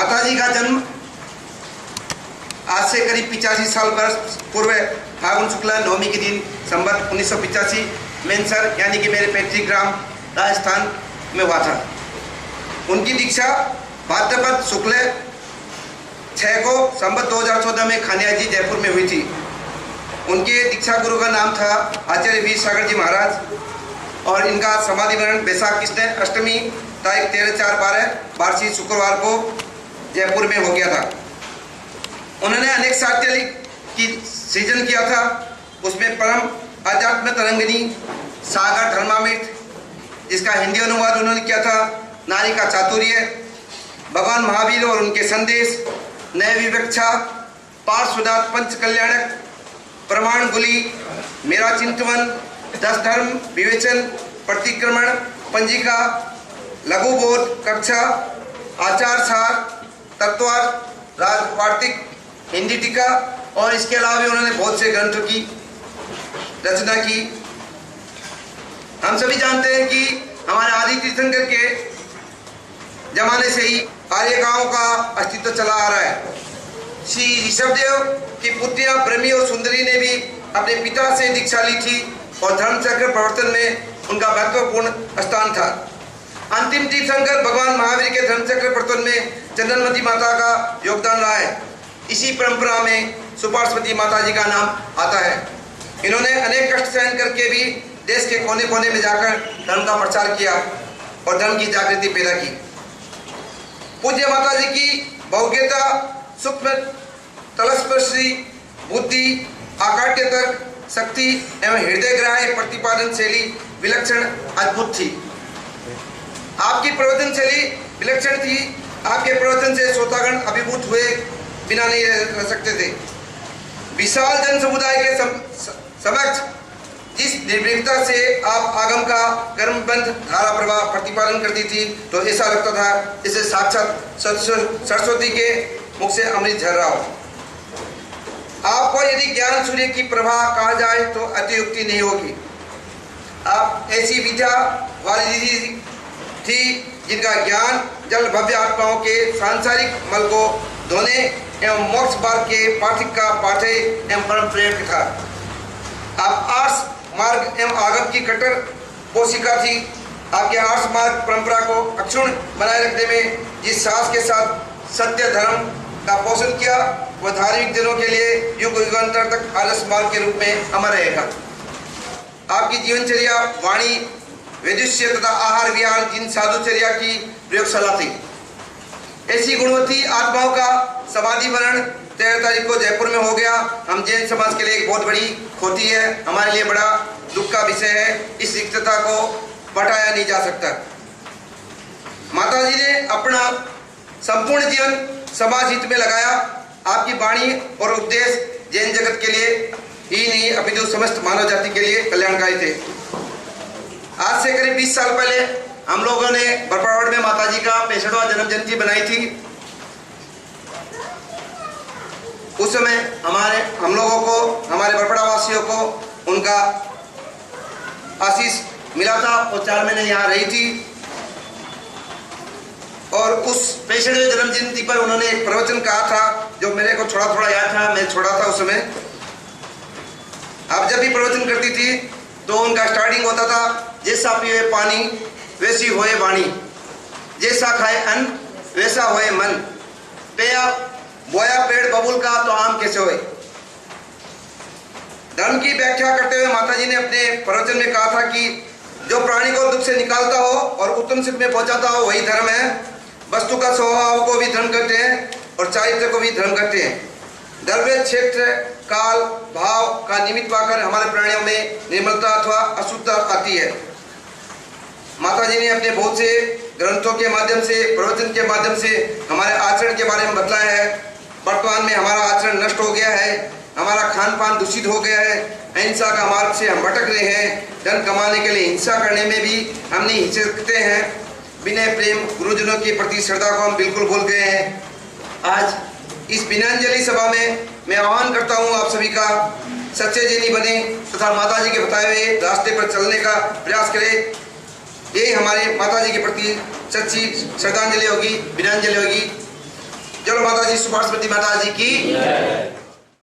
माताजी का जन्म आज से करीब 85 साल वर्ष पूर्व फागुन शुक्ला नवमी के दिन संवत 1985 मेंसर यानी कि मेरे पैतृक ग्राम राजस्थान में हुआ था। उनकी दीक्षा भाद्रपद शुक्ल 6 को संवत 2014 में खानियाजी जयपुर में हुई थी। उनके दीक्षा गुरु का नाम था आचार्य वीर सागर जी महाराज और इनका समाधि वरण बैसाख कृष्ण अष्टमी तारीख 13/4/12 वार्षिक शुक्रवार को जयपुर में हो गया था। उन्होंने अनेक साहित्य की सृजन किया था। उसमें परम आध्यात्म तरंगिनी सागर धर्मामृत, जिसका हिंदी अनुवाद उन्होंने किया था, नारी का चातुर्य, भगवान महावीर और उनके संदेश, नय विवक्षा, पार्श्वनाथ पंच कल्याणक, प्रमाण गुली, मेरा चिंतवन, 10 धर्म विवेचन, प्रतिक्रमण, पंजिका, लघुबोध कक्षा, आचार सार, तत्वार, राजवार्तिक, हिंदी टीका और इसके अलावा भी उन्होंने बहुत से ग्रंथों की रचना की। हम सभी जानते हैं कि हमारे आदि तीर्थंकर के जमाने से ही आर्य गांव का अस्तित्व चला आ रहा है। श्री ऋषभदेव की पुत्रियां ब्रह्मी और सुंदरी ने भी अपने पिता से दीक्षा ली थी और धर्मचक्र प्रवर्तन में उनका महत्वपूर्ण स्थान था। अंतिम तीर्थंकर भगवान महावीर के धर्मचक्र प्रवर्तन में चंदनमती माता का योगदान रहा है। इसी परंपरा में सुपार्श्वती माता जी का नाम आता है। इन्होंने अनेक कष्ट सहन करके भी देश के कोने कोने में जाकर धर्म का प्रचार किया और धर्म की जागृति पैदा की। पूज्य माता जी की भव्यता, सूक्ष्म तलस्पर्शी बुद्धि, आकाट्य तर्क, शक्ति एवं हृदय ग्राह्य प्रतिपादन शैली विलक्षण अद्भुत थी। आपकी प्रवचन शैली विलक्षण थी। आपके प्रवचन से श्रोतागण अभिभूत हुए बिना नहीं रह सकते थे। विशाल जन समुदाय के समक्ष जिस निर्भीकता से आप आगम का कर्मबंध धारा प्रवाह प्रतिपादन करती थी, तो ऐसा लगता था जैसे साक्षात सरस्वती के मुख से अमृत झर रहा हो। आपको यदि ज्ञान सूर्य की प्रभा कहा जाए तो अतियुक्ति नहीं होगी। आप ऐसी विद्या वाली दीदी थी जिनका ज्ञान जल भव्य आत्माओं के सांसारिक मल को धोने एवं मोक्ष मार्ग के पाठिक का पाठे एवं परम प्रेरक था। आप आर्ष मार्ग एवं आगम की कट्टर कोशिका थी। आपके आर्ष मार्ग परंपरा को अक्षुण्ण बनाए रखने में जिस साहस के साथ सत्य धर्म का पोषण किया, वह धार्मिक दिनों के लिए युग युगांतर तक आदर्श मार्ग के रूप में अमर रहेगा। आपकी जीवनचर्या, वाणी, वेदुष्य तथा आहार विहार जिन साधुचर्या की प्रयोगशाला थी। ऐसी गुणवती आत्माओं का समाधि वरण 13 तारीख को जयपुर में हो गया। हम जैन समाज के लिए एक बहुत बड़ी खोटी है, हमारे लिए बड़ा दुख का विषय है। इस रिक्तता को बढ़ाया नहीं जा सकता। माताजी ने अपना संपूर्ण जीवन समाज हित में लगाया। आपकी वाणी और उपदेश जैन जगत के लिए ही नहीं अपितु समस्त मानव जाति के लिए कल्याणकारी थे। आज से करीब 20 साल पहले हम लोगों ने बरपावड़ में माताजी का 65वां जन्म जयंती बनाई थी। उस समय हम लोगों को, हमारे बरपड़ा वासियों को उनका आशीष मिला था और 4 महीने यहाँ रही थी। और उस 65वें जन्म जयंती पर उन्होंने एक प्रवचन कहा था जो मेरे को थोड़ा थोड़ा याद था। मैं छोड़ा था उस समय। आप जब भी प्रवचन करती थी तो उनका स्टार्टिंग होता था, जैसा पिए पानी वैसी होए वाणी, जैसा खाए अन्न वैसा होए मन, पेया बोया पेड़ बबूल का तो आम कैसे होए। धर्म की व्याख्या करते हुए माताजी ने अपने प्रवचन में कहा था कि जो प्राणी को दुख से निकालता हो और उत्तम सुख में पहुंचाता हो वही धर्म है। वस्तु का स्वभाव को भी धर्म करते हैं और चारित्र को भी धर्म करते हैं। द्रव्य, क्षेत्र, काल, भाव का निमित्त पाकर हमारे प्राणियों में निर्मलता अथवा अशुद्धता आती है। माताजी ने अपने बहुत से ग्रंथों के माध्यम से, प्रवचन के माध्यम से हमारे आचरण के बारे में बतलाया है। वर्तमान में हमारा आचरण नष्ट हो गया है, हमारा खान पान दूषित हो गया है, अहिंसा का मार्ग से हम भटक रहे हैं। धन कमाने के लिए हिंसा करने में भी हम नहीं हिचकते हैं। विनय, प्रेम, गुरुजनों के प्रति श्रद्धा को हम बिल्कुल भूल गए हैं। आज इस विनयांजलि सभा में मैं आह्वान करता हूँ आप सभी का, सच्चे जैनी बने तथा माताजी के बताए हुए रास्ते पर चलने का प्रयास करें। यही हमारे माताजी के प्रति सच्ची श्रद्धांजलि होगी, विनयांजलि होगी। जी सुभाषपति माता जी की